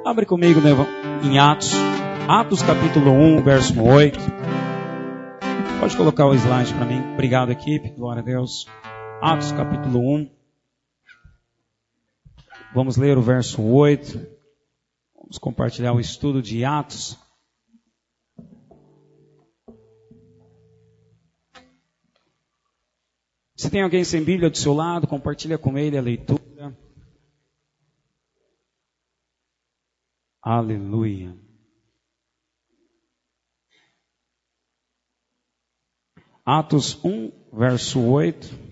Abre comigo em Atos capítulo 1, verso 8. Pode colocar o slide para mim. Obrigado, equipe. Glória a Deus. Atos capítulo 1. Vamos ler o verso 8. Vamos compartilhar o estudo de Atos. Se tem alguém sem Bíblia do seu lado, compartilha com ele a leitura. Aleluia. Atos 1, verso 8.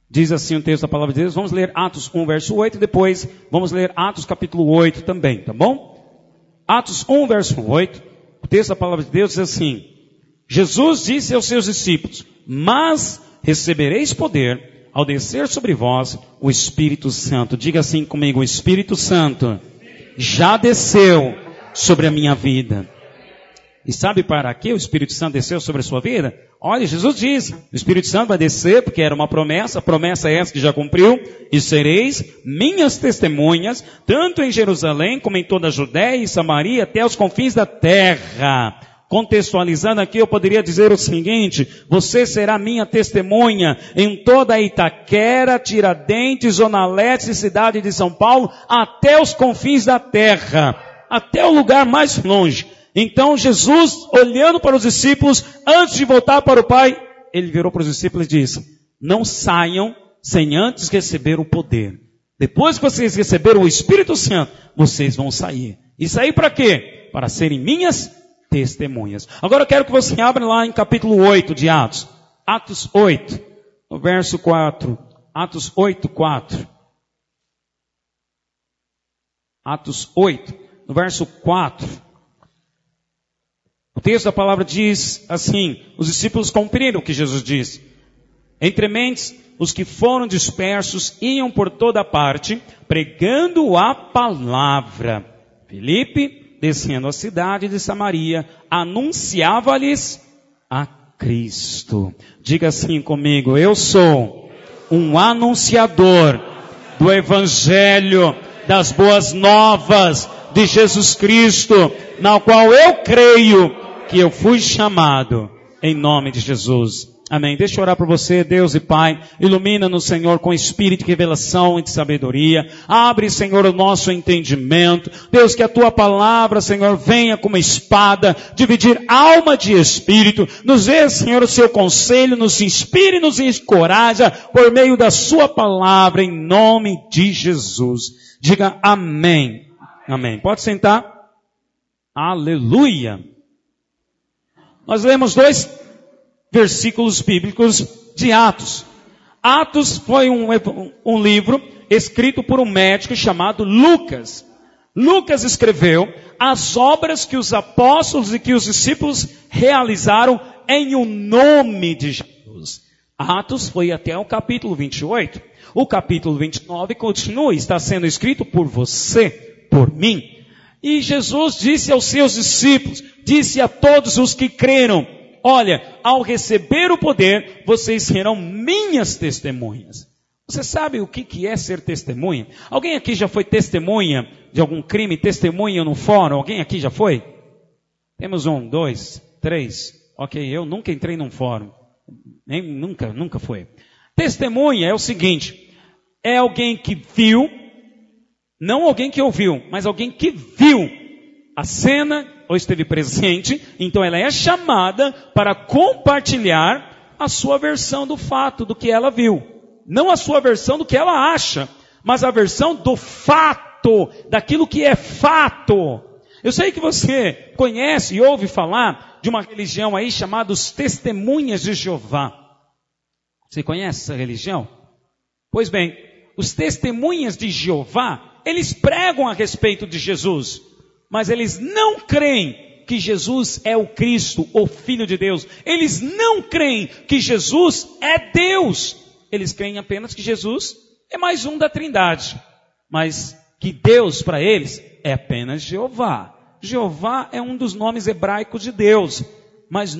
Diz assim o texto da palavra de Deus. Vamos ler Atos 1, verso 8 e depois vamos ler Atos capítulo 8 também, tá bom? Atos 1, verso 8. O texto da palavra de Deus diz assim: Jesus disse aos seus discípulos: mas recebereis poder ao descer sobre vós o Espírito Santo. Diga assim comigo: o Espírito Santo já desceu sobre a minha vida. E sabe para que o Espírito Santo desceu sobre a sua vida? Olha, Jesus diz, o Espírito Santo vai descer, porque era uma promessa, a promessa é essa que já cumpriu, e sereis minhas testemunhas, tanto em Jerusalém, como em toda a Judéia e Samaria, até os confins da terra. Contextualizando aqui, eu poderia dizer o seguinte: você será minha testemunha em toda a Itaquera, Tiradentes, Zona Leste, cidade de São Paulo, até os confins da terra, até o lugar mais longe. Então Jesus, olhando para os discípulos, antes de voltar para o Pai, ele virou para os discípulos e disse: não saiam sem antes receber o poder. Depois que vocês receberam o Espírito Santo, vocês vão sair. E sair para quê? Para serem minhas testemunhas. Agora eu quero que você abra lá em capítulo 8 de Atos. Atos 8, no verso 4. Atos 8, 4. Atos 8, no verso 4. O texto da palavra diz assim: os discípulos cumpriram o que Jesus disse. Entre mentes, os que foram dispersos iam por toda parte, pregando a palavra. Filipe, descendo a cidade de Samaria, anunciava-lhes a Cristo. Diga assim comigo: eu sou um anunciador do Evangelho, das boas novas de Jesus Cristo, na qual eu creio que eu fui chamado em nome de Jesus. Amém. Deixa eu orar por você. Deus e Pai, ilumina-nos, Senhor, com espírito de revelação e de sabedoria. Abre, Senhor, o nosso entendimento. Deus, que a Tua palavra, Senhor, venha como espada, dividir alma de espírito. Nos dê, Senhor, o Seu conselho, nos inspire, nos encoraja por meio da Sua palavra, em nome de Jesus. Diga amém. Amém. Pode sentar. Aleluia. Nós lemos 2 versículos bíblicos de Atos. Atos foi um livro escrito por um médico chamado Lucas. Lucas escreveu as obras que os apóstolos e que os discípulos realizaram em o nome de Jesus. Atos foi até o capítulo 28. O capítulo 29 continua, está sendo escrito por você, por mim. E Jesus disse aos seus discípulos, disse a todos os que creram: olha, ao receber o poder, vocês serão minhas testemunhas. Você sabe o que é ser testemunha? Alguém aqui já foi testemunha de algum crime, testemunha no fórum? Alguém aqui já foi? Temos 1, 2, 3. Ok, eu nunca entrei num fórum. Nunca foi. Testemunha é o seguinte: é alguém que viu, não alguém que ouviu, mas alguém que viu a cena ou esteve presente, então ela é chamada para compartilhar a sua versão do fato, do que ela viu. Não a sua versão do que ela acha, mas a versão do fato, daquilo que é fato. Eu sei que você conhece e ouve falar de uma religião aí chamada os Testemunhas de Jeová. Você conhece essa religião? Pois bem, os Testemunhas de Jeová, eles pregam a respeito de Jesus, mas eles não creem que Jesus é o Cristo, o Filho de Deus. Eles não creem que Jesus é Deus. Eles creem apenas que Jesus é mais um da Trindade. Mas que Deus para eles é apenas Jeová. Jeová é um dos nomes hebraicos de Deus. Mas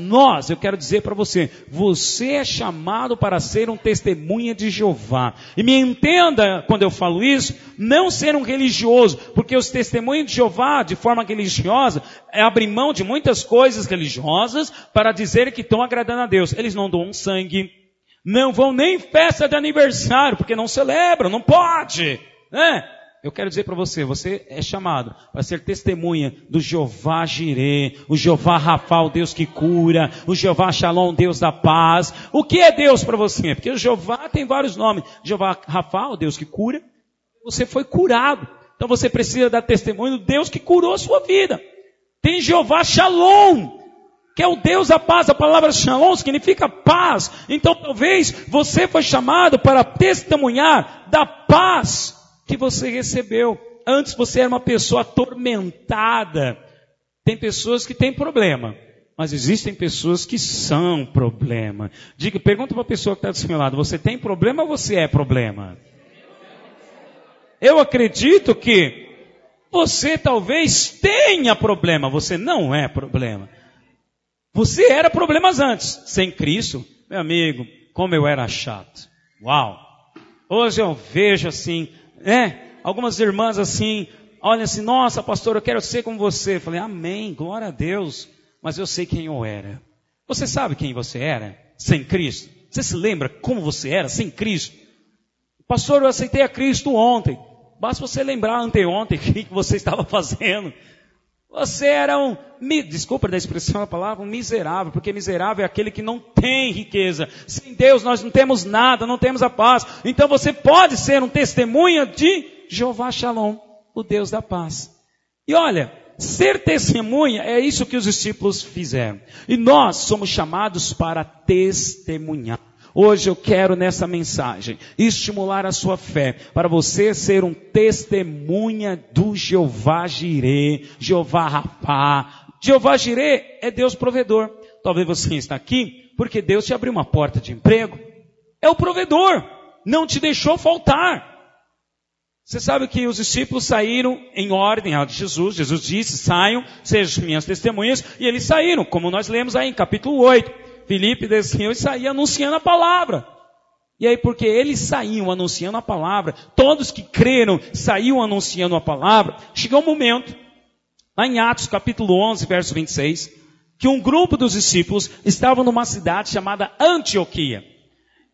eu quero dizer para você, você é chamado para ser um testemunha de Jeová. E me entenda quando eu falo isso, não ser um religioso, porque os testemunhos de Jeová, de forma religiosa, abrem mão de muitas coisas religiosas para dizer que estão agradando a Deus. Eles não doam sangue, não vão nem em festa de aniversário, porque não celebram, não pode, né? Eu quero dizer para você, você é chamado para ser testemunha do Jeová Jirê, o Jeová Rafa, o Deus que cura, o Jeová Shalom, Deus da paz. O que é Deus para você? Porque o Jeová tem vários nomes. Jeová Rafa, o Deus que cura. Você foi curado. Então você precisa dar testemunho do Deus que curou a sua vida. Tem Jeová Shalom, que é o Deus da paz. A palavra Shalom significa paz. Então talvez você foi chamado para testemunhar da paz que você recebeu. Antes você era uma pessoa atormentada. Tem pessoas que têm problema, mas existem pessoas que são problema. Pergunta para a pessoa que está do seu lado, você tem problema ou você é problema? Eu acredito que você talvez tenha problema, você não é problema. Você era problemas antes. Sem Cristo, meu amigo, como eu era chato. Uau! Hoje eu vejo assim, algumas irmãs assim, olham assim, nossa pastor, eu quero ser como você. Eu falei, amém, glória a Deus. Mas eu sei quem eu era. Você sabe quem você era sem Cristo? Você se lembra como você era sem Cristo? Pastor, eu aceitei a Cristo ontem. Basta você lembrar anteontem o que você estava fazendo. Você era desculpa da expressão da palavra, um miserável, porque miserável é aquele que não tem riqueza. Sem Deus nós não temos nada, não temos a paz. Então você pode ser um testemunha de Jeová Shalom, o Deus da paz. E olha, ser testemunha é isso que os discípulos fizeram. E nós somos chamados para testemunhar. Hoje eu quero nessa mensagem estimular a sua fé para você ser um testemunha do Jeová Jirê, Jeová Rafa. Jeová Jirê é Deus provedor. Talvez você está aqui porque Deus te abriu uma porta de emprego. É o provedor, não te deixou faltar. Você sabe que os discípulos saíram em ordem de Jesus. Jesus disse, saiam, sejam minhas testemunhas. E eles saíram, como nós lemos aí em capítulo 8. Filipe desceu e saía anunciando a palavra. E aí, porque eles saíam anunciando a palavra, todos que creram saíam anunciando a palavra, chegou um momento, lá em Atos capítulo 11, verso 26, que um grupo dos discípulos estavam numa cidade chamada Antioquia.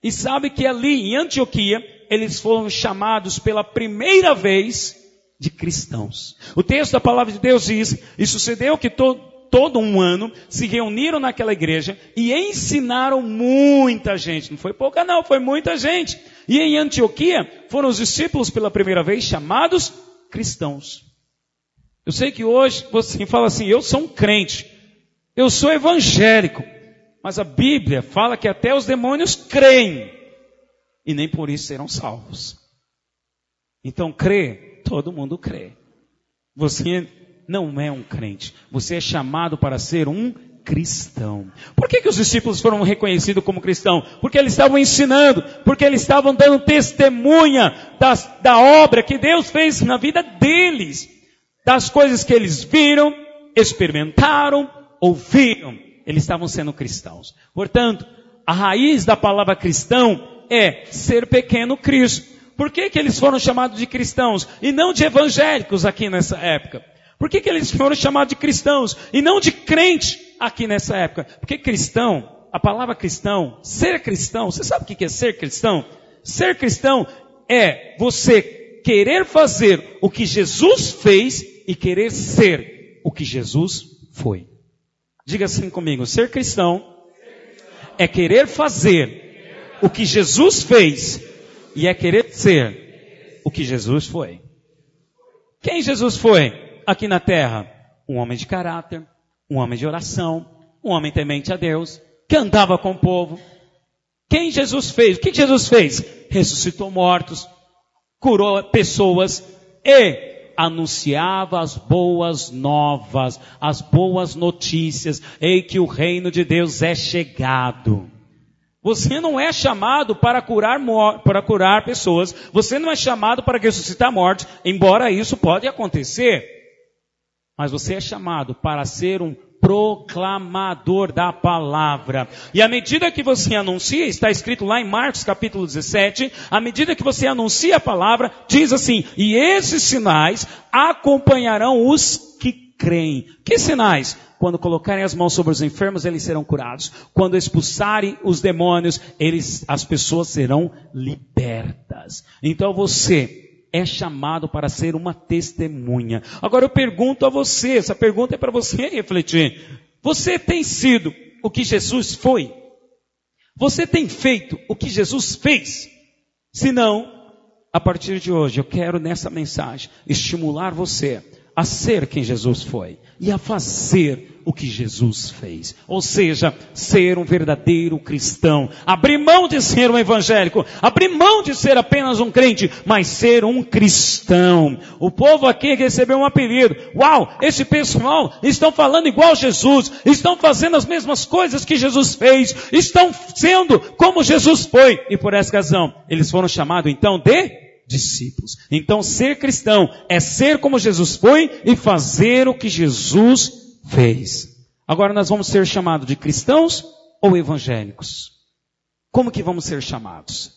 E sabe que ali em Antioquia, eles foram chamados pela primeira vez de cristãos. O texto da palavra de Deus diz, e sucedeu que todo um ano, se reuniram naquela igreja e ensinaram muita gente. Não foi pouca não, foi muita gente. E em Antioquia foram os discípulos pela primeira vez chamados cristãos. Eu sei que hoje você fala assim, eu sou um crente, eu sou evangélico. Mas a Bíblia fala que até os demônios creem e nem por isso serão salvos. Então crer, todo mundo crê. Você não é um crente. Você é chamado para ser um cristão. Por que os discípulos foram reconhecidos como cristãos? Porque eles estavam ensinando, porque eles estavam dando testemunha da obra que Deus fez na vida deles, das coisas que eles viram, experimentaram, ouviram. Eles estavam sendo cristãos. Portanto, a raiz da palavra cristão é ser pequeno Cristo. Por que eles foram chamados de cristãos e não de evangélicos aqui nessa época? Por que eles foram chamados de cristãos e não de crente aqui nessa época? Porque cristão, a palavra cristão, ser cristão, você sabe o que é ser cristão? Ser cristão é você querer fazer o que Jesus fez e querer ser o que Jesus foi. Diga assim comigo, ser cristão é querer fazer o que Jesus fez e é querer ser o que Jesus foi. Quem Jesus foi aqui na terra? Um homem de caráter, um homem de oração, um homem temente a Deus, que andava com o povo. Quem Jesus fez? O que Jesus fez? Ressuscitou mortos, curou pessoas e anunciava as boas novas, as boas notícias, e que o reino de Deus é chegado. Você não é chamado para curar pessoas. Você não é chamado para ressuscitar mortos, embora isso pode acontecer. Mas você é chamado para ser um proclamador da palavra. E à medida que você anuncia, está escrito lá em Marcos capítulo 17, à medida que você anuncia a palavra, diz assim: e esses sinais acompanharão os que creem. Que sinais? Quando colocarem as mãos sobre os enfermos, eles serão curados. Quando expulsarem os demônios, as pessoas serão libertas. Então você é chamado para ser uma testemunha. Agora eu pergunto a você, essa pergunta é para você refletir. Você tem sido o que Jesus foi? Você tem feito o que Jesus fez? Se não, a partir de hoje eu quero nessa mensagem estimular você a ser quem Jesus foi e a fazer o que Jesus fez. Ou seja, ser um verdadeiro cristão. Abrir mão de ser um evangélico. Abrir mão de ser apenas um crente, mas ser um cristão. O povo aqui recebeu um apelido. Uau, esse pessoal estão falando igual Jesus. Estão fazendo as mesmas coisas que Jesus fez. Estão sendo como Jesus foi. E por essa razão, eles foram chamados então de discípulos. Então ser cristão é ser como Jesus foi e fazer o que Jesus fez. Agora nós vamos ser chamados de cristãos ou evangélicos? Como que vamos ser chamados?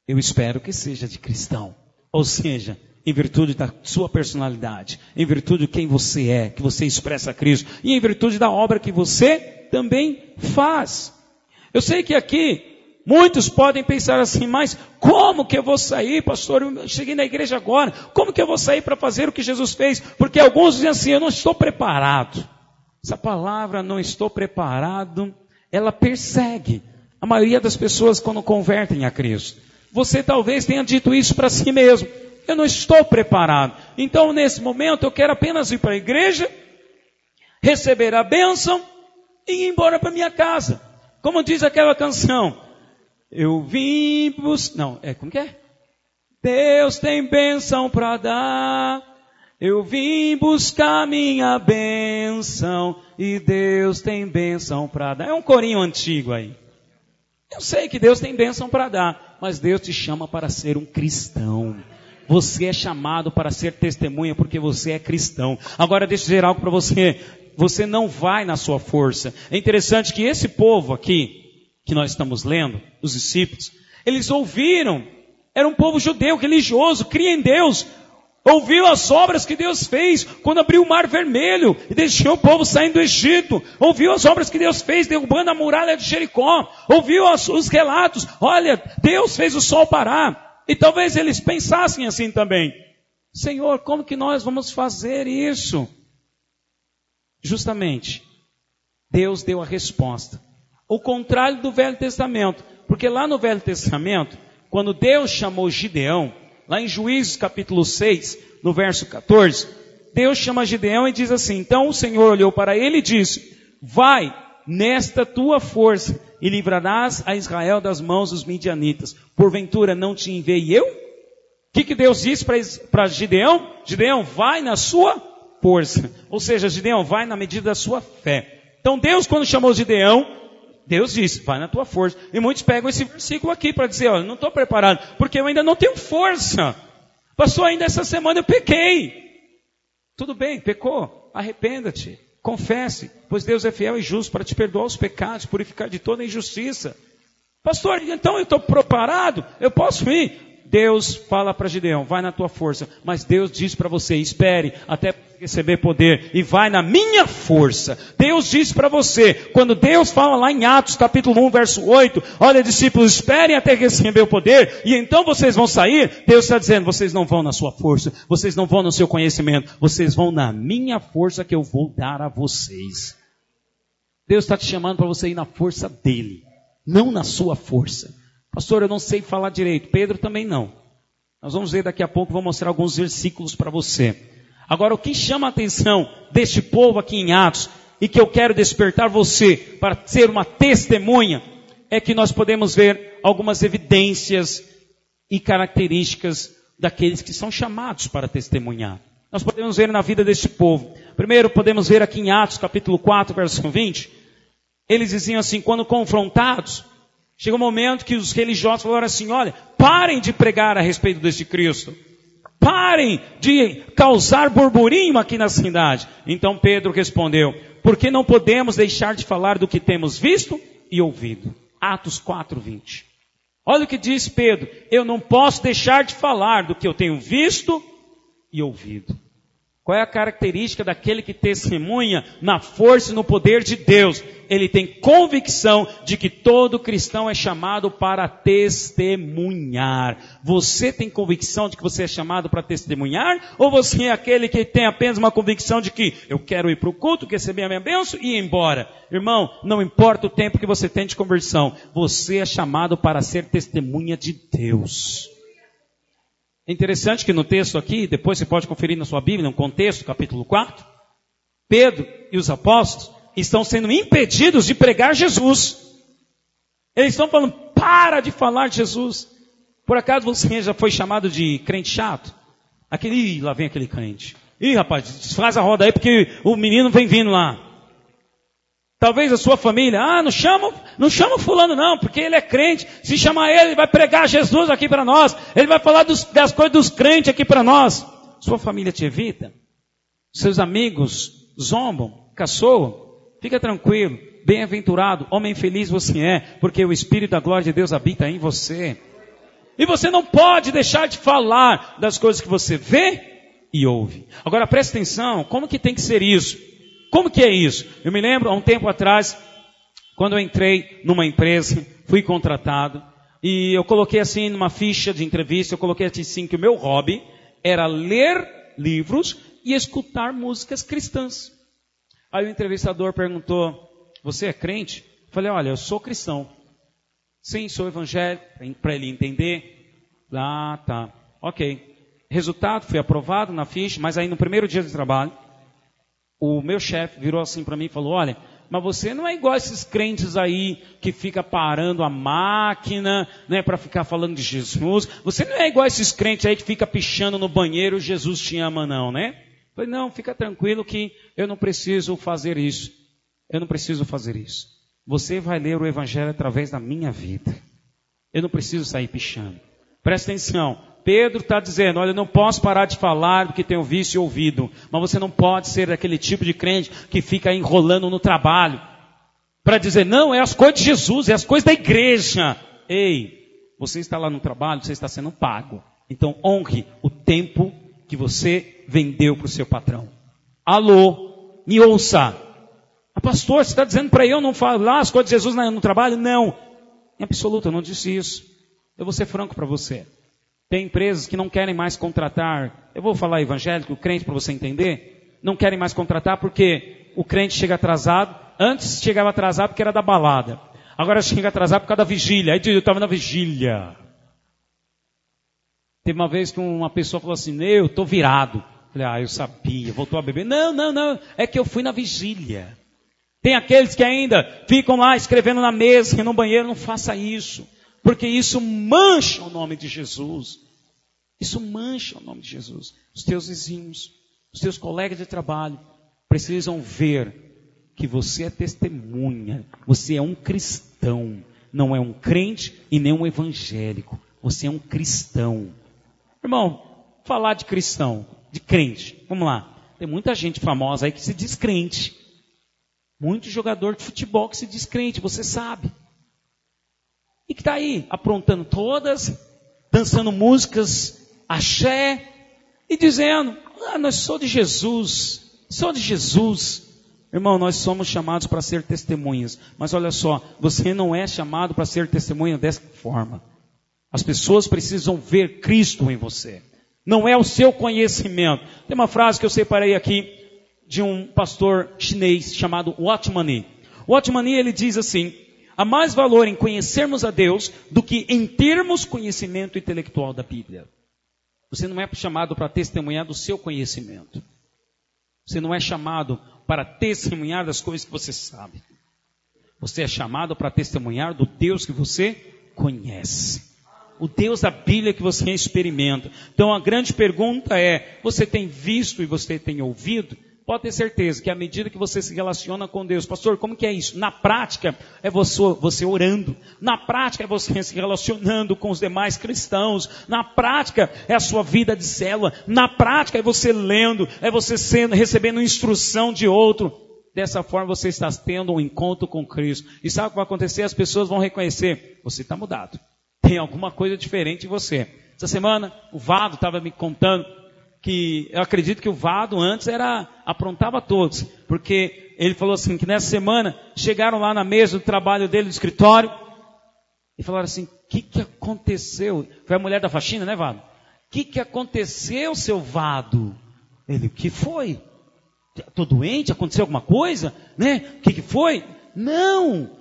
Eu espero que seja de cristão. Ou seja, em virtude da sua personalidade, em virtude de quem você é, que você expressa a Cristo, e em virtude da obra que você também faz. Eu sei que aqui muitos podem pensar assim, mas como que eu vou sair, pastor? Eu cheguei na igreja agora. Como que eu vou sair para fazer o que Jesus fez? Porque alguns dizem assim, eu não estou preparado. Essa palavra, não estou preparado, ela persegue a maioria das pessoas quando convertem a Cristo. Você talvez tenha dito isso para si mesmo. Eu não estou preparado. Então, nesse momento, eu quero apenas ir para a igreja, receber a bênção e ir embora para minha casa. Como diz aquela canção, eu vim buscar... Não, como que é? Deus tem bênção para dar. Eu vim buscar minha bênção. E Deus tem bênção para dar. É um corinho antigo aí. Eu sei que Deus tem bênção para dar. Mas Deus te chama para ser um cristão. Você é chamado para ser testemunha porque você é cristão. Agora deixa eu dizer algo para você. Você não vai na sua força. É interessante que esse povo aqui, que nós estamos lendo, os discípulos, eles ouviram, era um povo judeu, religioso, cria em Deus, ouviu as obras que Deus fez, quando abriu o mar vermelho, e deixou o povo saindo do Egito, ouviu as obras que Deus fez, derrubando a muralha de Jericó, ouviu os relatos, olha, Deus fez o sol parar, e talvez eles pensassem assim também, Senhor, como que nós vamos fazer isso? Justamente, Deus deu a resposta. O contrário do Velho Testamento. Porque lá no Velho Testamento, quando Deus chamou Gideão, lá em Juízes capítulo 6, no verso 14, Deus chama Gideão e diz assim, então o Senhor olhou para ele e disse, vai nesta tua força e livrarás a Israel das mãos dos midianitas. Porventura não te enviei eu? O que Deus disse para Gideão? Gideão, vai na sua força. Ou seja, Gideão, vai na medida da sua fé. Então Deus, quando chamou Gideão, Deus disse, vai na tua força. E muitos pegam esse versículo aqui para dizer, olha, não estou preparado, porque eu ainda não tenho força. Pastor, ainda essa semana eu pequei. Tudo bem, pecou, arrependa-te, confesse, pois Deus é fiel e justo para te perdoar os pecados, purificar de toda injustiça. Pastor, então eu estou preparado, eu posso ir. Deus fala para Gideão, vai na tua força. Mas Deus diz para você, espere até receber poder e vai na minha força. Deus diz para você, quando Deus fala lá em Atos capítulo 1, verso 8, olha discípulos, esperem até receber o poder e então vocês vão sair. Deus está dizendo, vocês não vão na sua força, vocês não vão no seu conhecimento, vocês vão na minha força que eu vou dar a vocês. Deus está te chamando para você ir na força dele, não na sua força. Pastor, eu não sei falar direito. Pedro também não. Nós vamos ver daqui a pouco, vou mostrar alguns versículos para você. Agora, o que chama a atenção deste povo aqui em Atos, e que eu quero despertar você para ser uma testemunha, é que nós podemos ver algumas evidências e características daqueles que são chamados para testemunhar. Nós podemos ver na vida deste povo. Primeiro, podemos ver aqui em Atos capítulo 4, verso 20. Eles diziam assim, quando confrontados, Chega um momento que os religiosos falaram assim, olha, parem de pregar a respeito deste Cristo. Parem de causar burburinho aqui na cidade. Então Pedro respondeu, porque não podemos deixar de falar do que temos visto e ouvido. Atos 4:20. Olha o que diz Pedro, eu não posso deixar de falar do que eu tenho visto e ouvido. Qual é a característica daquele que testemunha na força e no poder de Deus? Ele tem convicção de que todo cristão é chamado para testemunhar. Você tem convicção de que você é chamado para testemunhar? Ou você é aquele que tem apenas uma convicção de que eu quero ir para o culto, receber a minha bênção e ir embora? Irmão, não importa o tempo que você tem de conversão. Você é chamado para ser testemunha de Deus. É interessante que no texto aqui, depois você pode conferir na sua Bíblia, no contexto, capítulo 4, Pedro e os apóstolos estão sendo impedidos de pregar Jesus. Eles estão falando, para de falar de Jesus. Por acaso você já foi chamado de crente chato? Lá vem aquele crente. Rapaz, desfaz a roda aí porque o menino vem vindo lá. Talvez a sua família, não chama fulano não, porque ele é crente. Se chamar ele vai pregar Jesus aqui para nós. Ele vai falar das coisas dos crentes aqui para nós. Sua família te evita. Seus amigos zombam, caçoam. Fica tranquilo, bem-aventurado, homem feliz você é, porque o Espírito da glória de Deus habita em você. E você não pode deixar de falar das coisas que você vê e ouve. Agora presta atenção, como que tem que ser isso? Como que é isso? Eu me lembro, há um tempo atrás, quando eu entrei numa empresa, fui contratado, e eu coloquei assim numa ficha de entrevista, eu coloquei assim que o meu hobby era ler livros e escutar músicas cristãs. Aí o entrevistador perguntou, você é crente? Eu falei, olha, eu sou cristão. Sim, sou evangélico, para ele entender. Tá, ok. Resultado, fui aprovado na ficha, mas aí no primeiro dia de trabalho, o meu chefe virou assim para mim e falou, olha, mas você não é igual esses crentes aí que fica parando a máquina, né, para ficar falando de Jesus. Você não é igual esses crentes aí que fica pichando no banheiro, Jesus te ama não, né? Eu falei, não, fica tranquilo que eu não preciso fazer isso. Eu não preciso fazer isso. Você vai ler o Evangelho através da minha vida. Eu não preciso sair pichando. Presta atenção. Pedro está dizendo, olha, eu não posso parar de falar do que tenho visto e ouvido. Mas você não pode ser aquele tipo de crente que fica enrolando no trabalho. Para dizer, não, é as coisas de Jesus, é as coisas da igreja. Ei, você está lá no trabalho, você está sendo pago. Então honre o tempo que você vendeu para o seu patrão. Alô, me ouça. Pastor, você está dizendo para eu não falar as coisas de Jesus no trabalho? Não, em absoluto, eu não disse isso. Eu vou ser franco para você. Tem empresas que não querem mais contratar, eu vou falar evangélico, o crente para você entender, não querem mais contratar porque o crente chega atrasado, antes chegava atrasado porque era da balada, agora chega atrasado por causa da vigília, aí eu estava na vigília. Teve uma vez que uma pessoa falou assim, eu estou virado. Falei, eu sabia, voltou a beber. Não, é que eu fui na vigília. Tem aqueles que ainda ficam lá escrevendo na mesa, no banheiro, não faça isso. Porque isso mancha o nome de Jesus. Isso mancha o nome de Jesus. Os teus vizinhos, os teus colegas de trabalho precisam ver que você é testemunha. Você é um cristão. Não é um crente e nem um evangélico. Você é um cristão. Irmão, falar de cristão, de crente. Vamos lá. Tem muita gente famosa aí que se diz crente. Muito jogador de futebol que se diz crente, você sabe. E que está aí, aprontando todas, dançando músicas, axé, e dizendo, nós sou de Jesus, sou de Jesus. Irmão, nós somos chamados para ser testemunhas. Mas olha só, você não é chamado para ser testemunha dessa forma. As pessoas precisam ver Cristo em você. Não é o seu conhecimento. Tem uma frase que eu separei aqui de um pastor chinês chamado Watchman. Watchman, ele diz assim, há mais valor em conhecermos a Deus do que em termos conhecimento intelectual da Bíblia. Você não é chamado para testemunhar do seu conhecimento. Você não é chamado para testemunhar das coisas que você sabe. Você é chamado para testemunhar do Deus que você conhece. O Deus da Bíblia que você experimenta. Então a grande pergunta é, você tem visto e você tem ouvido? pode ter certeza que à medida que você se relaciona com Deus, pastor, como que é isso? Na prática, é você orando. Na prática, é você se relacionando com os demais cristãos. Na prática, é a sua vida de célula. Na prática, é você lendo, é você recebendo instrução de outro. Dessa forma, você está tendo um encontro com Cristo. E sabe o que vai acontecer? As pessoas vão reconhecer, você está mudado. Tem alguma coisa diferente em você. Essa semana, o Vado estava me contando que eu acredito que o Vado antes aprontava todos, porque ele falou assim, que nessa semana chegaram lá na mesa do trabalho dele, do escritório, e falaram assim, o que aconteceu? Foi a mulher da faxina, né, Vado? O que aconteceu, seu Vado? Ele, o que foi? Estou doente? Aconteceu alguma coisa? Né? O que foi? Não,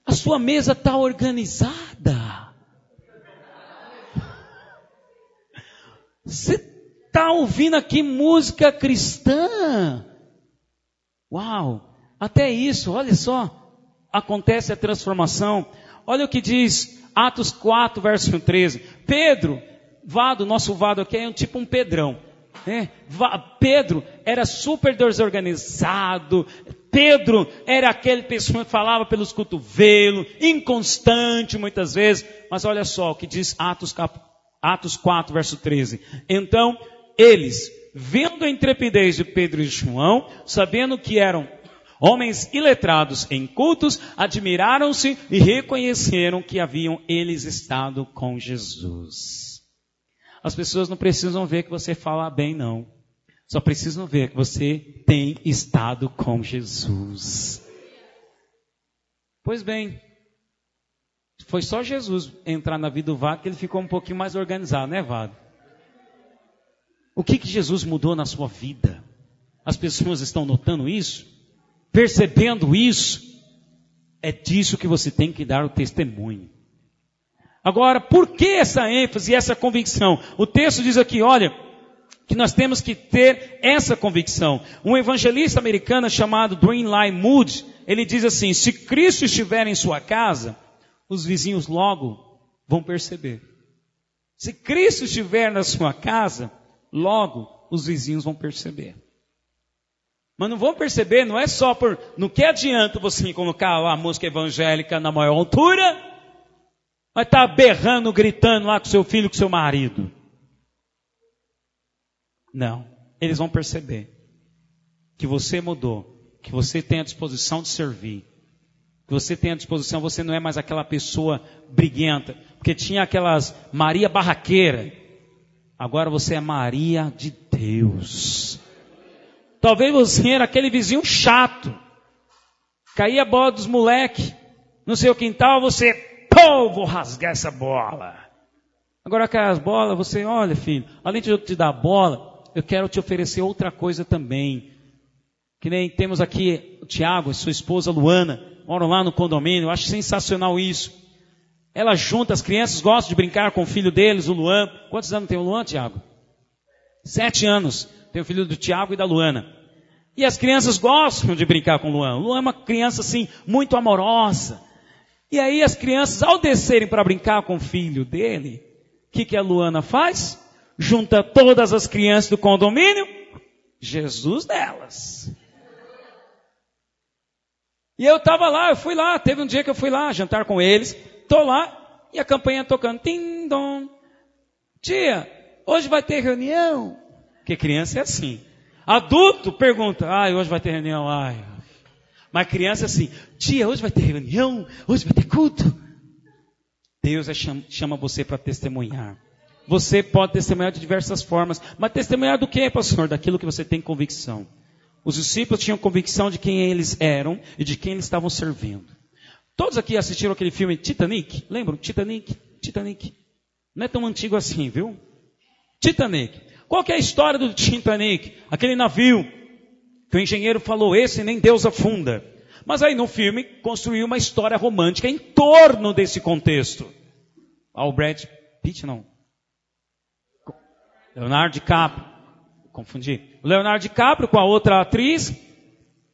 a sua mesa está organizada. Você está ouvindo aqui música cristã? Uau! Até isso, olha só, acontece a transformação. Olha o que diz Atos 4, verso 13. Pedro, nosso Vado aqui é tipo um Pedrão. Né? Pedro era super desorganizado. Pedro era aquele pessoa que falava pelos cotovelos, inconstante muitas vezes. Mas olha só o que diz Atos 4, verso 13. Então, eles, vendo a intrepidez de Pedro e João, sabendo que eram homens iletrados e incultos, admiraram-se e reconheceram que haviam eles estado com Jesus. As pessoas não precisam ver que você fala bem, não. Só precisam ver que você tem estado com Jesus. Pois bem, foi só Jesus entrar na vida do Vado que ele ficou um pouquinho mais organizado, né, Vado? O que Jesus mudou na sua vida? As pessoas estão notando isso? Percebendo isso? É disso que você tem que dar o testemunho. Agora, por que essa ênfase e essa convicção? O texto diz aqui, olha, que nós temos que ter essa convicção. Um evangelista americano chamado Dwight Moody, ele diz assim, se Cristo estiver em sua casa, os vizinhos logo vão perceber. Se Cristo estiver na sua casa, logo os vizinhos vão perceber. Mas não vão perceber, não é só por... Não que adianta você colocar a música evangélica na maior altura, mas estar berrando, gritando lá com seu filho, com seu marido. Não, eles vão perceber que você mudou, que você tem a disposição de servir, que você tem a disposição, você não é mais aquela pessoa briguenta, porque tinha aquelas Maria barraqueira, agora você é Maria de Deus. Talvez você era aquele vizinho chato, caía a bola dos moleques no seu quintal, você, pô, vou rasgar essa bola. Agora aquelas bolas, você, olha filho, além de eu te dar a bola, eu quero te oferecer outra coisa também. Que nem temos aqui o Tiago e sua esposa Luana, moram lá no condomínio, eu acho sensacional isso. Ela junta, as crianças gostam de brincar com o filho deles, o Luan. Quantos anos tem o Luan, Tiago? 7 anos. Tem o filho do Tiago e da Luana. E as crianças gostam de brincar com o Luan. O Luan é uma criança assim, muito amorosa. E aí as crianças, ao descerem para brincar com o filho dele, o que a Luana faz? Junta todas as crianças do condomínio, Jesus delas. E eu estava lá, eu fui lá, teve um dia que eu fui lá jantar com eles, estou lá e a campainha tocando, tim dom. Tia, hoje vai ter reunião? Porque criança é assim. Adulto pergunta, hoje vai ter reunião, Mas criança é assim, tia, hoje vai ter reunião? Hoje vai ter culto? Deus chama você para testemunhar. Você pode testemunhar de diversas formas. Mas testemunhar do que, pastor? Daquilo que você tem convicção. Os discípulos tinham convicção de quem eles eram e de quem eles estavam servindo. Todos aqui assistiram aquele filme Titanic? Lembram? Titanic. Não é tão antigo assim, viu? Titanic. Qual que é a história do Titanic? Aquele navio que o engenheiro falou, esse nem Deus afunda. Mas aí no filme construiu uma história romântica em torno desse contexto. O Brad Pitt não. Leonardo DiCaprio, confundi. O Leonardo DiCaprio com a outra atriz,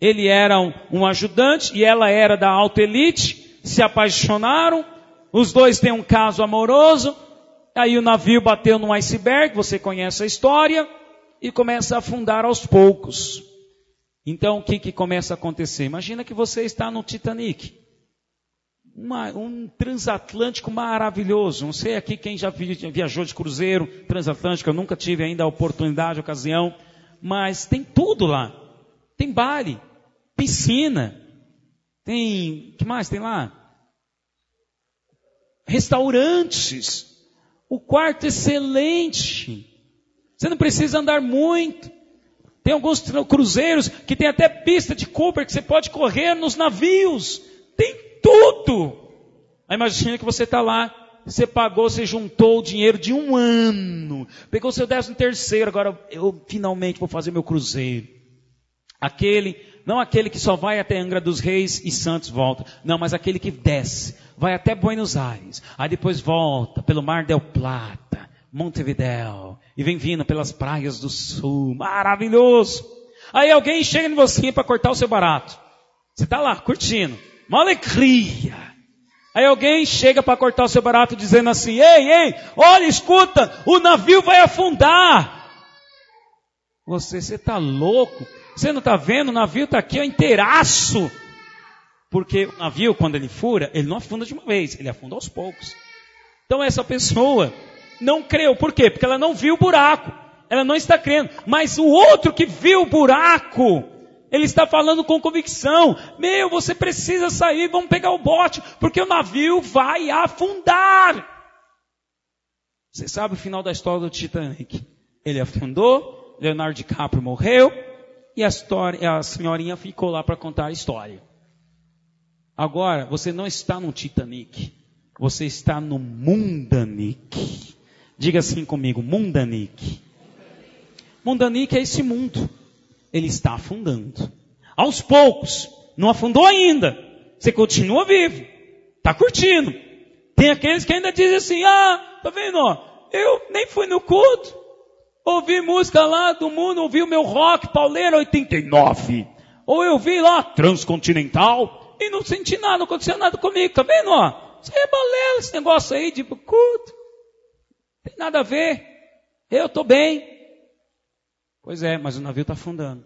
ele era um ajudante e ela era da alta elite, se apaixonaram, os dois têm um caso amoroso, aí o navio bateu num iceberg, você conhece a história, e começa a afundar aos poucos. Então o que começa a acontecer? Imagina que você está no Titanic. Um transatlântico maravilhoso. Não sei aqui quem já viajou de cruzeiro transatlântico. Eu nunca tive ainda a oportunidade, a ocasião. Mas tem tudo lá. Tem baile, piscina. Tem, o que mais tem lá? Restaurantes. O quarto excelente. Você não precisa andar muito. Tem alguns cruzeiros que tem até pista de Cooper que você pode correr nos navios. Tem tudo. Aí imagina que você está lá, você pagou, você juntou o dinheiro de um ano, pegou seu 13º, agora eu finalmente vou fazer meu cruzeiro. Não aquele que só vai até Angra dos Reis e Santos volta. Não, mas aquele que desce, vai até Buenos Aires, aí depois volta pelo Mar del Plata, Montevideo, e vem vindo pelas praias do sul. Maravilhoso. Aí alguém chega em você para cortar o seu barato. Você está lá, curtindo. Uma alegria. Aí alguém chega para cortar o seu barato dizendo assim, ei, olha, escuta, o navio vai afundar. Você está louco? Você não está vendo? O navio está aqui, ó, inteiraço. Porque o navio, quando ele fura, ele não afunda de uma vez, ele afunda aos poucos. Então essa pessoa não creu. Por quê? Porque ela não viu o buraco. Ela não está crendo. Mas o outro que viu o buraco, ele está falando com convicção. Você precisa sair, vamos pegar o bote, porque o navio vai afundar. Você sabe o final da história do Titanic. Ele afundou, Leonardo DiCaprio morreu, e a senhorinha ficou lá para contar a história. Agora, você não está no Titanic, você está no Mundanic. Diga assim comigo, Mundanic. Mundanic é esse mundo. Ele está afundando. Aos poucos. Não afundou ainda. Você continua vivo. Está curtindo. Tem aqueles que ainda dizem assim, tá vendo? Eu nem fui no culto. Ouvi música lá do mundo, ouvi o meu rock, pauleira 89. Ou eu vi lá, Transcontinental, e não senti nada, não aconteceu nada comigo. Tá vendo? Isso é balela, esse negócio aí de culto. Não tem nada a ver. Eu estou bem. Pois é, mas o navio está afundando.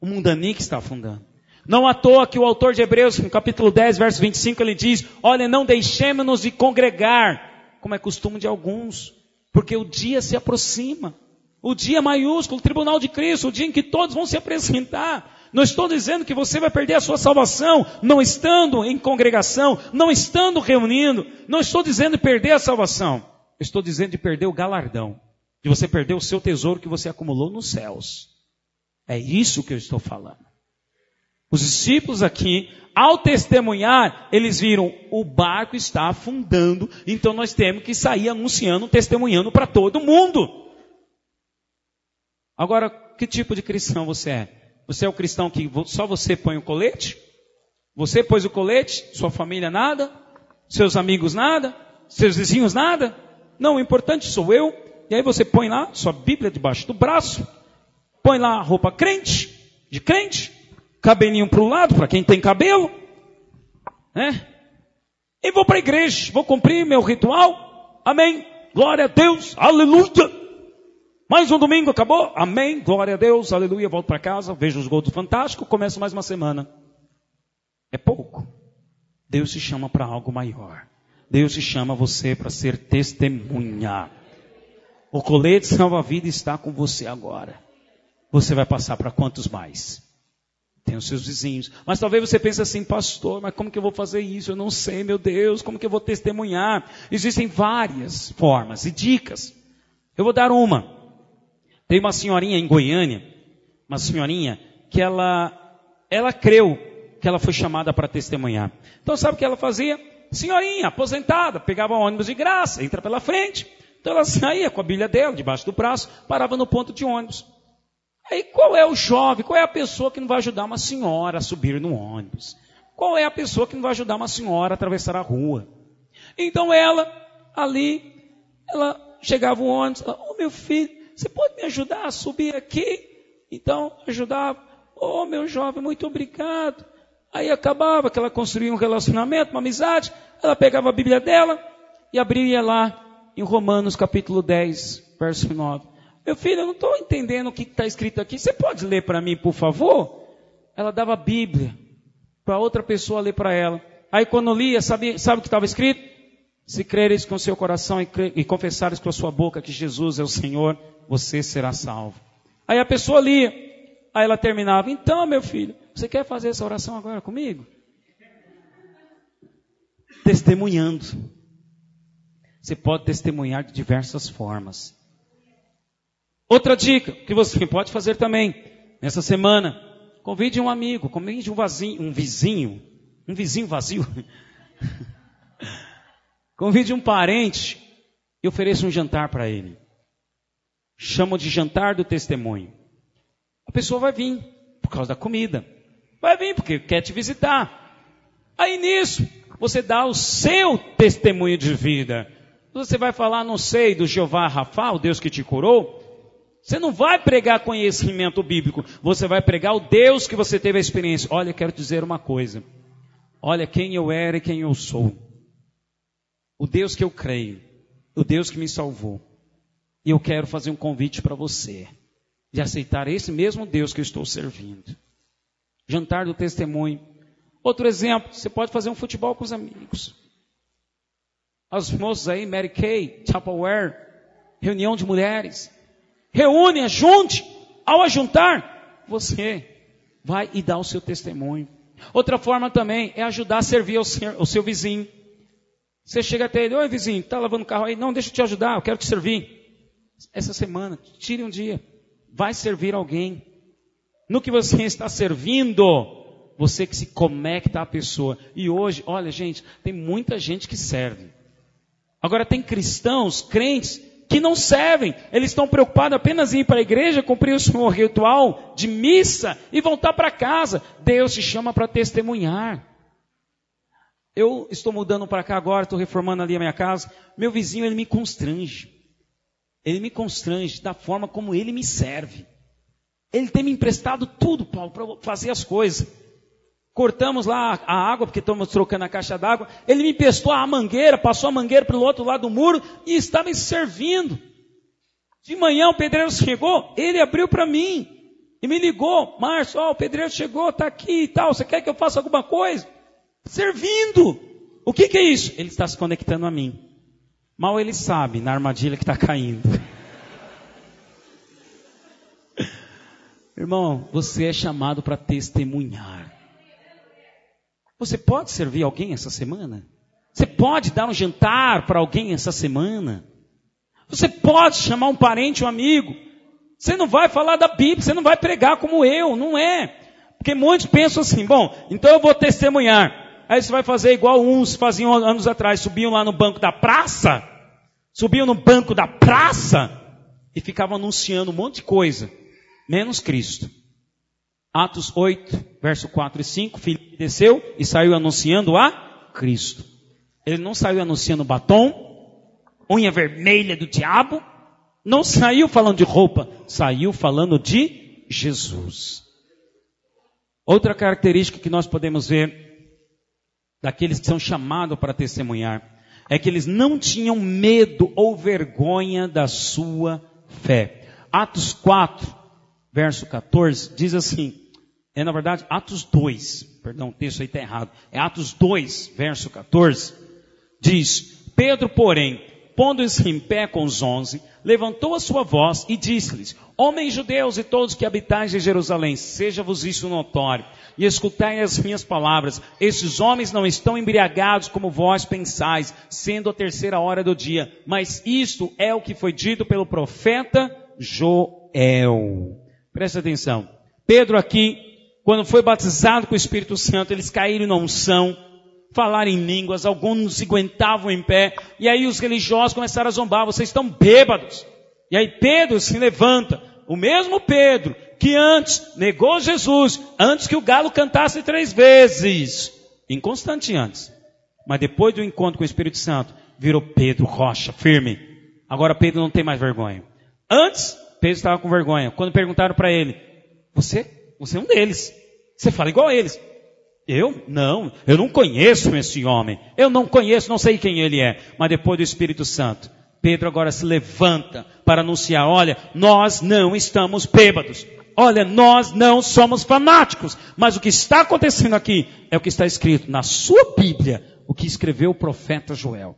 O Mundanic está afundando. Não à toa que o autor de Hebreus, no capítulo 10, verso 25, ele diz, olha, não deixemos-nos de congregar, como é costume de alguns, porque o dia se aproxima. O dia maiúsculo, o tribunal de Cristo, o dia em que todos vão se apresentar. Não estou dizendo que você vai perder a sua salvação, não estando em congregação, não estando reunindo. Não estou dizendo de perder a salvação. Estou dizendo de perder o galardão. De você perder o seu tesouro que você acumulou nos céus. É isso que eu estou falando. Os discípulos aqui, ao testemunhar, eles viram, o barco está afundando, então nós temos que sair anunciando, testemunhando para todo mundo. Agora, que tipo de cristão você é? Você é o cristão que só você põe o colete? Você pôs o colete, sua família nada, seus amigos nada, seus vizinhos nada? Não, o importante sou eu. E aí você põe lá sua Bíblia debaixo do braço, põe lá a roupa de crente, cabelinho para o lado, para quem tem cabelo, né? E vou para a igreja, vou cumprir meu ritual, amém, glória a Deus, aleluia. Mais um domingo, acabou, amém, glória a Deus, aleluia, volto para casa, vejo os gols do Fantástico, começo mais uma semana. É pouco. Deus te chama para algo maior. Deus te chama você para ser testemunha. O colete salva-vida está com você agora. Você vai passar para quantos mais? Tem os seus vizinhos. Mas talvez você pense assim, pastor, mas como que eu vou fazer isso? Eu não sei, meu Deus, como que eu vou testemunhar? Existem várias formas e dicas. Eu vou dar uma. Tem uma senhorinha em Goiânia, uma senhorinha que ela creu que ela foi chamada para testemunhar. Então sabe o que ela fazia? Senhorinha, aposentada, pegava um ônibus de graça, entra pela frente. Então ela saía com a Bíblia dela, debaixo do braço, parava no ponto de ônibus. Aí qual é o jovem, qual é a pessoa que não vai ajudar uma senhora a subir no ônibus? Qual é a pessoa que não vai ajudar uma senhora a atravessar a rua? Então ela chegava o ônibus, meu filho, você pode me ajudar a subir aqui? Então ajudava, meu jovem, muito obrigado. Aí acabava que ela construía um relacionamento, uma amizade, ela pegava a Bíblia dela e abria lá em Romanos capítulo 10, verso 9. Meu filho, eu não estou entendendo o que está escrito aqui. Você pode ler para mim, por favor? ela dava a Bíblia para outra pessoa ler para ela. Aí quando lia, sabe o que estava escrito? Se creres com o seu coração e confessares com a sua boca que Jesus é o Senhor, você será salvo. Aí a pessoa lia, aí ela terminava, então meu filho, você quer fazer essa oração agora comigo? Testemunhando. Você pode testemunhar de diversas formas. Outra dica que você pode fazer também, nessa semana, convide um amigo, convide um vizinho vazio. Convide um parente e ofereça um jantar para ele. Chamam de jantar do testemunho. A pessoa vai vir por causa da comida. Vai vir porque quer te visitar. Aí nisso, você dá o seu testemunho de vida. Você vai falar, não sei, do Jeová Rafa, o Deus que te curou. Você não vai pregar conhecimento bíblico. Você vai pregar o Deus que você teve a experiência. Olha, quero dizer uma coisa. Olha quem eu era e quem eu sou. O Deus que eu creio. O Deus que me salvou. E eu quero fazer um convite para você. De aceitar esse mesmo Deus que eu estou servindo. Jantar do testemunho. Outro exemplo, você pode fazer um futebol com os amigos. Os moços aí, Mary Kay, Tupperware, reunião de mulheres. Reúne, junte. Ao ajuntar, você vai e dá o seu testemunho. Outra forma também é ajudar a servir o seu vizinho. Você chega até ele, oi vizinho, está lavando o carro aí? Não, deixa eu te ajudar, eu quero te servir. Essa semana, tire um dia, vai servir alguém. No que você está servindo, você que se conecta à pessoa. E hoje, olha gente, tem muita gente que serve. Agora tem cristãos, crentes, que não servem. Eles estão preocupados apenas em ir para a igreja, cumprir o seu ritual de missa e voltar para casa. Deus te chama para testemunhar. Eu estou mudando para cá agora, estou reformando ali a minha casa. Meu vizinho, ele me constrange. Ele me constrange da forma como ele me serve. Ele tem me emprestado tudo, Paulo, para fazer as coisas. Cortamos lá a água, porque estamos trocando a caixa d'água. Ele me emprestou a mangueira, passou a mangueira para o outro lado do muro e está me servindo. De manhã o pedreiro chegou, ele abriu para mim e me ligou. Márcio, o pedreiro chegou, está aqui e tal, você quer que eu faça alguma coisa? Servindo. O que é isso? Ele está se conectando a mim. Mal ele sabe na armadilha que está caindo. Irmão, você é chamado para testemunhar. Você pode servir alguém essa semana? Você pode dar um jantar para alguém essa semana? Você pode chamar um parente, um amigo? Você não vai falar da Bíblia, você não vai pregar como eu, não é? Porque muitos pensam assim, bom, então eu vou testemunhar. Aí você vai fazer igual uns faziam anos atrás, subiam lá no banco da praça, e ficavam anunciando um monte de coisa, menos Cristo. Atos 8, verso 4 e 5, Filipe desceu e saiu anunciando a Cristo. Ele não saiu anunciando batom, unha vermelha do diabo, não saiu falando de roupa, saiu falando de Jesus. Outra característica que nós podemos ver daqueles que são chamados para testemunhar é que eles não tinham medo ou vergonha da sua fé. Atos 4, verso 14, diz assim, na verdade, Atos 2, perdão, o texto aí está errado, é Atos 2, verso 14, diz, Pedro, porém, pondo-se em pé com os 11, levantou a sua voz e disse-lhes, homens judeus e todos que habitais em Jerusalém, seja-vos isso notório, e escutai as minhas palavras, esses homens não estão embriagados como vós pensais, sendo a 3ª hora do dia, mas isto é o que foi dito pelo profeta Joel. Presta atenção, Pedro aqui, quando foi batizado com o Espírito Santo, eles caíram na unção, falaram em línguas, alguns se aguentavam em pé, e aí os religiosos começaram a zombar, vocês estão bêbados. E aí Pedro se levanta, o mesmo Pedro que antes negou Jesus, antes que o galo cantasse 3 vezes, inconstante antes, mas depois do encontro com o Espírito Santo, virou Pedro rocha, firme. Agora Pedro não tem mais vergonha. Antes, Pedro estava com vergonha. Quando perguntaram para ele, você é um deles, você fala igual a eles. Eu não conheço esse homem, eu não conheço, não sei quem ele é, mas depois do Espírito Santo, Pedro agora se levanta para anunciar, olha, nós não estamos bêbados, olha, nós não somos fanáticos, mas o que está acontecendo aqui é o que está escrito na sua Bíblia, o que escreveu o profeta Joel.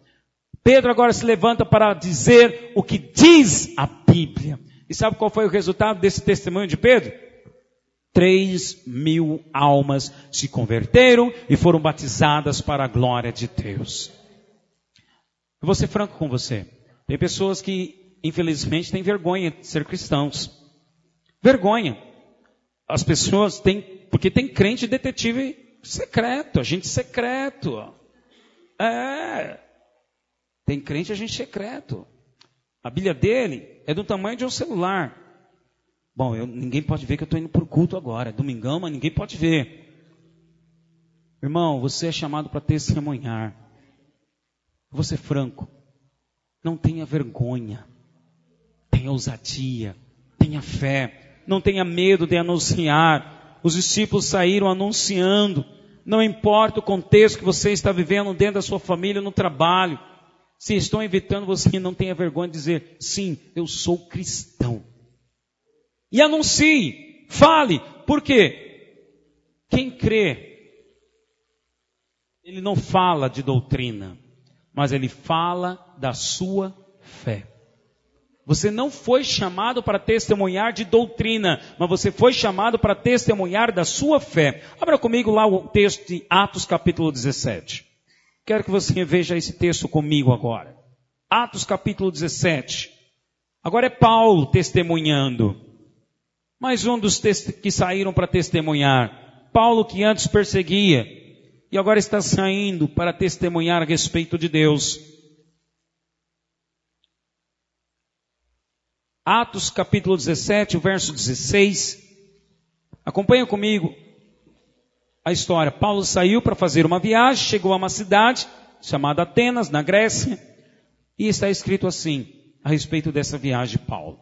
Pedro agora se levanta para dizer o que diz a Bíblia. E sabe qual foi o resultado desse testemunho de Pedro? 3.000 almas se converteram e foram batizadas para a glória de Deus. Eu vou ser franco com você. Tem pessoas que, infelizmente, têm vergonha de ser cristãos. Vergonha. As pessoas têm, porque tem crente detetive secreto, agente secreto. Tem crente agente secreto. A Bíblia dele é do tamanho de um celular. Bom, ninguém pode ver que eu estou indo para o culto agora. É domingão, mas ninguém pode ver. Irmão, você é chamado para testemunhar. Vou ser franco. Não tenha vergonha. Tenha ousadia. Tenha fé. Não tenha medo de anunciar. Os discípulos saíram anunciando. Não importa o contexto que você está vivendo dentro da sua família, no trabalho. Se estão evitando você, não tenha vergonha de dizer, sim, eu sou cristão. E anuncie, fale. Por quê? Quem crê, ele não fala de doutrina, mas ele fala da sua fé. Você não foi chamado para testemunhar de doutrina, mas você foi chamado para testemunhar da sua fé. Abra comigo lá o texto de Atos capítulo 17. Quero que você veja esse texto comigo agora. Atos capítulo 17. Agora é Paulo testemunhando. Mais um dos que saíram para testemunhar. Paulo que antes perseguia e agora está saindo para testemunhar a respeito de Deus. Atos capítulo 17, o verso 16. Acompanha comigo a história. Paulo saiu para fazer uma viagem, chegou a uma cidade chamada Atenas, na Grécia, e está escrito assim, a respeito dessa viagem de Paulo.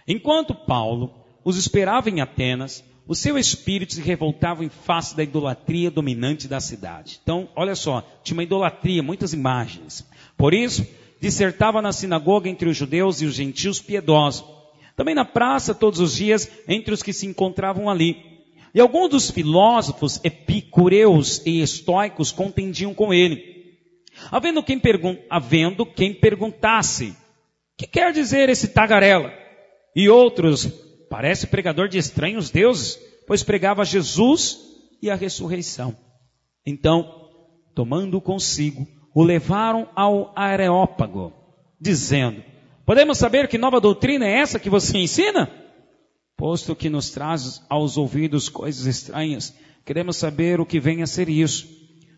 Enquanto Paulo os esperava em Atenas, o seu espírito se revoltava em face da idolatria dominante da cidade. Então, olha só, tinha uma idolatria, muitas imagens. Por isso, dissertava na sinagoga entre os judeus e os gentios piedosos. Também na praça, todos os dias, entre os que se encontravam ali. E alguns dos filósofos epicureus e estoicos contendiam com ele. Havendo quem perguntasse, que quer dizer esse tagarela? E outros, parece pregador de estranhos deuses, pois pregava Jesus e a ressurreição. Então, tomando consigo, o levaram ao Areópago, dizendo, podemos saber que nova doutrina é essa que você ensina? Posto que nos traz aos ouvidos coisas estranhas, queremos saber o que vem a ser isso.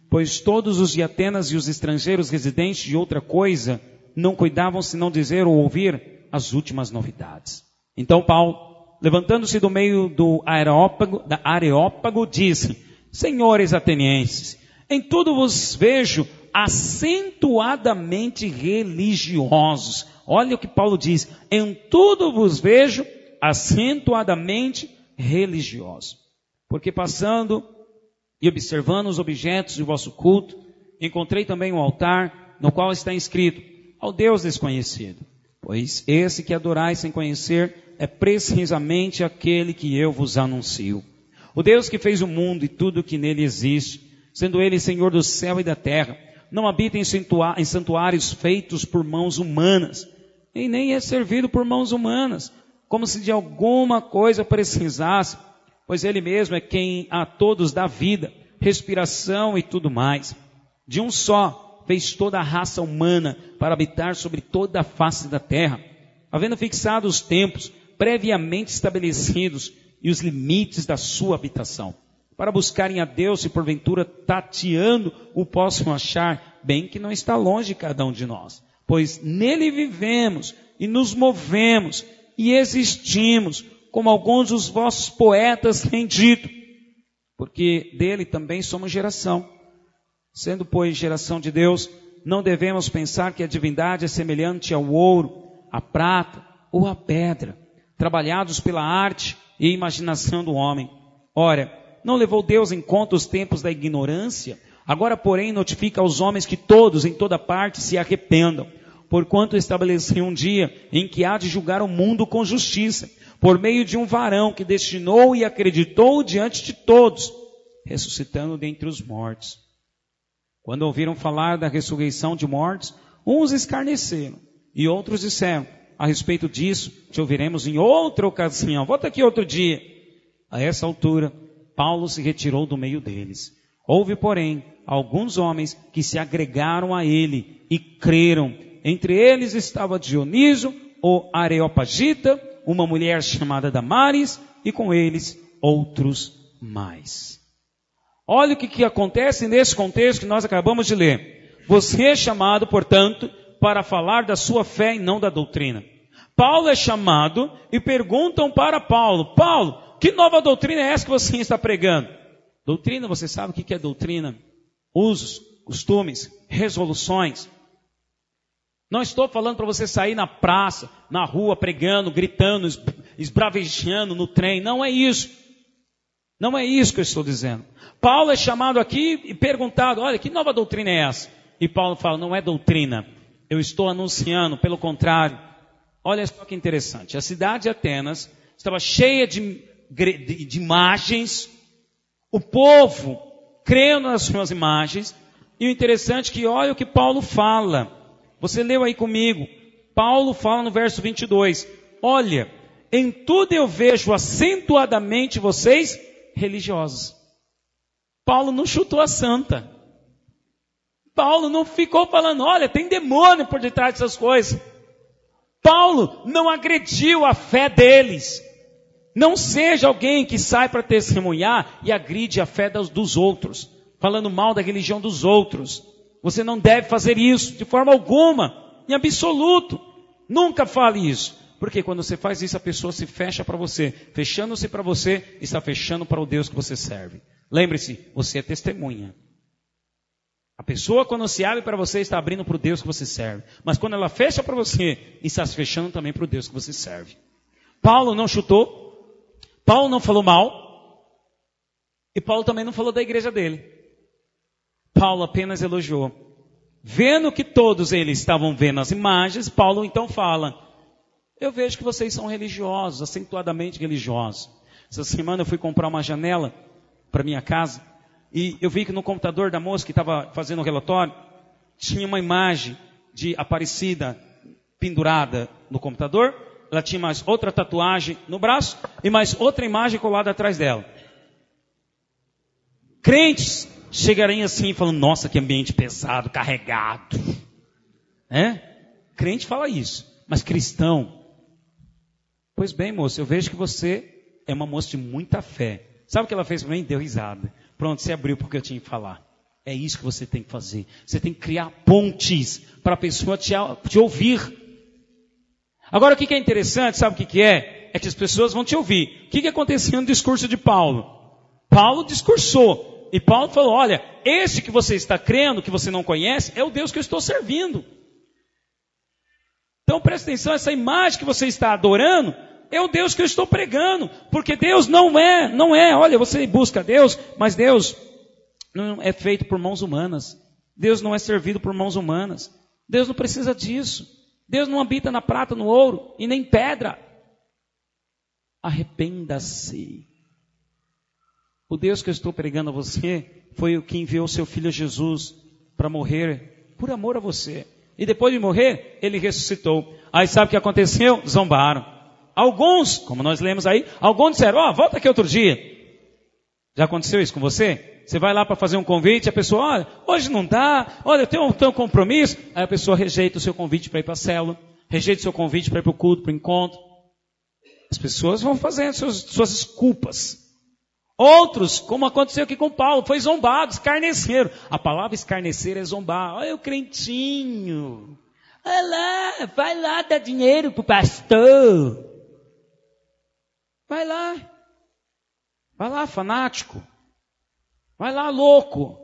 Pois todos os de Atenas e os estrangeiros residentes de outra coisa não cuidavam senão dizer ou ouvir as últimas novidades. Então Paulo, levantando-se do meio do Areópago, disse, senhores atenienses, em tudo vos vejo acentuadamente religiosos. Olha o que Paulo diz, em tudo vos vejo acentuadamente religiosos. Porque passando e observando os objetos de vosso culto, encontrei também um altar, no qual está escrito, ao Deus desconhecido. Pois esse que adorais sem conhecer é precisamente aquele que eu vos anuncio. O Deus que fez o mundo e tudo que nele existe, sendo ele Senhor do céu e da terra, não habita em santuários feitos por mãos humanas, e nem é servido por mãos humanas, como se de alguma coisa precisasse, pois ele mesmo é quem a todos dá vida, respiração e tudo mais. De um só fez toda a raça humana para habitar sobre toda a face da terra, havendo fixado os tempos previamente estabelecidos e os limites da sua habitação, para buscarem a Deus e porventura tateando o possam achar, bem que não está longe de cada um de nós, pois nele vivemos e nos movemos e existimos, como alguns dos vossos poetas têm dito, porque dele também somos geração. Sendo, pois, geração de Deus, não devemos pensar que a divindade é semelhante ao ouro, à prata ou à pedra, trabalhados pela arte e imaginação do homem. Ora, não levou Deus em conta os tempos da ignorância? Agora, porém, notifica aos homens que todos, em toda parte, se arrependam, porquanto estabeleceu um dia em que há de julgar o mundo com justiça, por meio de um varão que destinou e acreditou diante de todos, ressuscitando dentre os mortos. Quando ouviram falar da ressurreição de mortos, uns escarneceram e outros disseram: a respeito disso, te ouviremos em outra ocasião. Volta aqui outro dia. A essa altura, Paulo se retirou do meio deles. Houve, porém, alguns homens que se agregaram a ele e creram. Entre eles estava Dioniso, o Areopagita, uma mulher chamada Damaris, e com eles outros mais. Olha o que acontece nesse contexto que nós acabamos de ler. Você é chamado, portanto, para falar da sua fé e não da doutrina. Paulo é chamado e perguntam para Paulo: Paulo, que nova doutrina é essa que você está pregando? Doutrina, você sabe o que é doutrina? Usos, costumes, resoluções. Não estou falando para você sair na praça, na rua, pregando, gritando, esbravejando no trem. Não é isso. Não é isso que eu estou dizendo. Paulo é chamado aqui e perguntado: olha, que nova doutrina é essa? E Paulo fala: não é doutrina. Eu estou anunciando, pelo contrário. Olha só que interessante. A cidade de Atenas estava cheia de imagens. O povo crendo nas suas imagens. E o interessante é que olha o que Paulo fala. Você leu aí comigo. Paulo fala no verso 22. Olha, em tudo eu vejo acentuadamente vocês religiosos. Paulo não chutou a santa. Paulo não ficou falando: olha, tem demônio por detrás dessas coisas. Paulo não agrediu a fé deles. Não seja alguém que sai para testemunhar e agride a fé dos outros, falando mal da religião dos outros. Você não deve fazer isso de forma alguma, em absoluto. Nunca fale isso. Porque quando você faz isso, a pessoa se fecha para você. Fechando-se para você, está fechando para o Deus que você serve. Lembre-se, você é testemunha. A pessoa, quando se abre para você, está abrindo para o Deus que você serve. Mas quando ela fecha para você, está se fechando também para o Deus que você serve. Paulo não chutou. Paulo não falou mal. E Paulo também não falou da igreja dele. Paulo apenas elogiou. Vendo que todos eles estavam vendo as imagens, Paulo então fala: eu vejo que vocês são religiosos, acentuadamente religiosos. Essa semana eu fui comprar uma janela para minha casa. E eu vi que no computador da moça que estava fazendo o relatório, tinha uma imagem de Aparecida pendurada no computador. Ela tinha mais outra tatuagem no braço e mais outra imagem colada atrás dela. Crentes chegariam assim falando: nossa, que ambiente pesado, carregado. Crente fala isso, mas cristão: pois bem, moça, eu vejo que você é uma moça de muita fé. Sabe o que ela fez para mim? Deu risada. Pronto, você abriu porque eu tinha que falar. É isso que você tem que fazer. Você tem que criar pontes para a pessoa te ouvir. Agora, o que é interessante, sabe o que é? É que as pessoas vão te ouvir. O que aconteceu no discurso de Paulo? Paulo discursou. E Paulo falou: olha, esse que você está crendo, que você não conhece, é o Deus que eu estou servindo. Então presta atenção, essa imagem que você está adorando é o Deus que eu estou pregando. Porque Deus não é, olha, você busca Deus, mas Deus não é feito por mãos humanas. Deus não é servido por mãos humanas. Deus não precisa disso. Deus não habita na prata, no ouro e nem pedra. Arrependa-se. O Deus que eu estou pregando a você foi o que enviou seu filho Jesus para morrer por amor a você. E depois de morrer, ele ressuscitou. Aí sabe o que aconteceu? Zombaram. Alguns, como nós lemos aí, alguns disseram: volta aqui outro dia. Já aconteceu isso com você? Você vai lá para fazer um convite, a pessoa: olha, hoje não dá, olha, eu tenho um compromisso. Aí a pessoa rejeita o seu convite para ir para a célula, rejeita o seu convite para ir para o culto, para o encontro. As pessoas vão fazendo suas desculpas. Outros, como aconteceu aqui com Paulo, foi zombado, escarneceram. A palavra escarnecer é zombar. Olha o crentinho. Olha lá, vai lá dar dinheiro pro pastor. Vai lá, fanático. Vai lá, louco.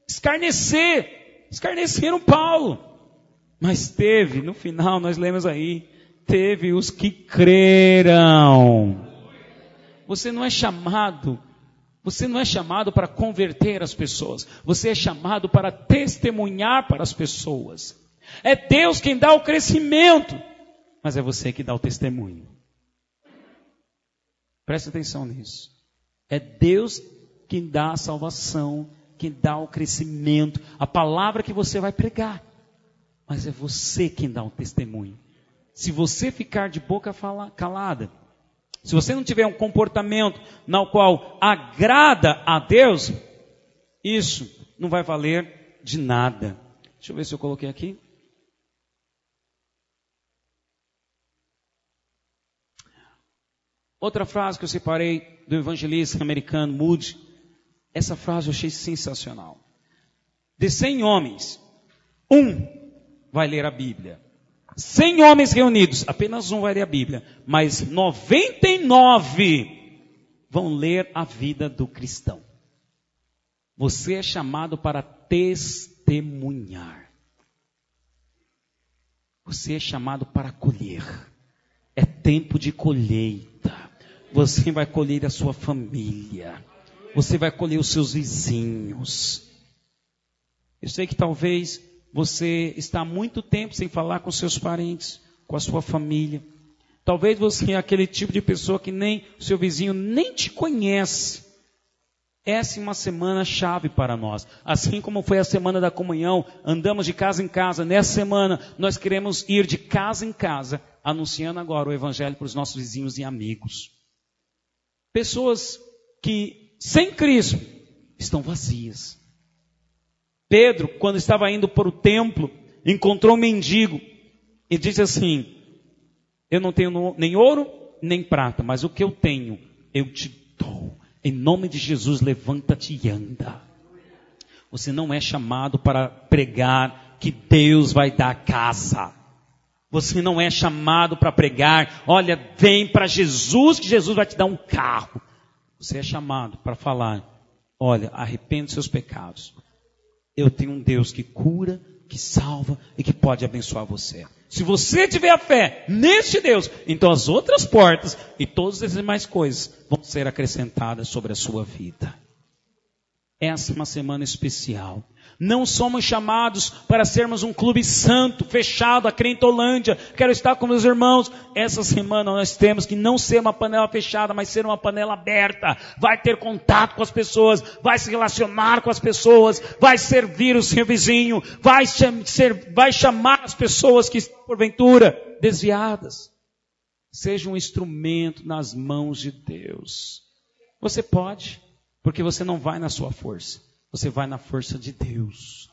Escarneceram Paulo. Mas teve, no final, nós lemos aí, teve os que creram. Você não é chamado para converter as pessoas. Você é chamado para testemunhar para as pessoas. É Deus quem dá o crescimento, mas é você que dá o testemunho. Preste atenção nisso. É Deus quem dá a salvação, quem dá o crescimento, a palavra que você vai pregar. Mas é você quem dá o testemunho. Se você ficar de boca calada, se você não tiver um comportamento no qual agrada a Deus, isso não vai valer de nada. Deixa eu ver se eu coloquei aqui. Outra frase que eu separei do evangelista americano Moody, essa frase eu achei sensacional. De 100 homens, um vai ler a Bíblia. 100 homens reunidos, apenas um vai ler a Bíblia. Mas 99 vão ler a vida do cristão. Você é chamado para testemunhar. Você é chamado para colher. É tempo de colheita. Você vai colher a sua família. Você vai colher os seus vizinhos. Eu sei que talvez você está há muito tempo sem falar com seus parentes, com a sua família. Talvez você é aquele tipo de pessoa que nem o seu vizinho nem te conhece. Essa é uma semana chave para nós. Assim como foi a semana da comunhão, andamos de casa em casa. Nessa semana nós queremos ir de casa em casa, anunciando agora o evangelho para os nossos vizinhos e amigos. Pessoas que, sem Cristo, estão vazias. Pedro, quando estava indo para o templo, encontrou um mendigo e disse assim: eu não tenho nem ouro, nem prata, mas o que eu tenho, eu te dou. Em nome de Jesus, levanta-te e anda. Você não é chamado para pregar que Deus vai dar casa. Você não é chamado para pregar, olha, vem para Jesus, que Jesus vai te dar um carro. Você é chamado para falar, olha, arrependa dos seus pecados. Eu tenho um Deus que cura, que salva e que pode abençoar você. Se você tiver a fé neste Deus, então as outras portas e todas as demais coisas vão ser acrescentadas sobre a sua vida. Essa é uma semana especial. Não somos chamados para sermos um clube santo, fechado, a Crentolândia. Quero estar com meus irmãos. Essa semana nós temos que não ser uma panela fechada, mas ser uma panela aberta. Vai ter contato com as pessoas, vai se relacionar com as pessoas, vai servir o seu vizinho, vai chamar as pessoas que estão porventura desviadas. Seja um instrumento nas mãos de Deus. Você pode, porque você não vai na sua força. Você vai na força de Deus.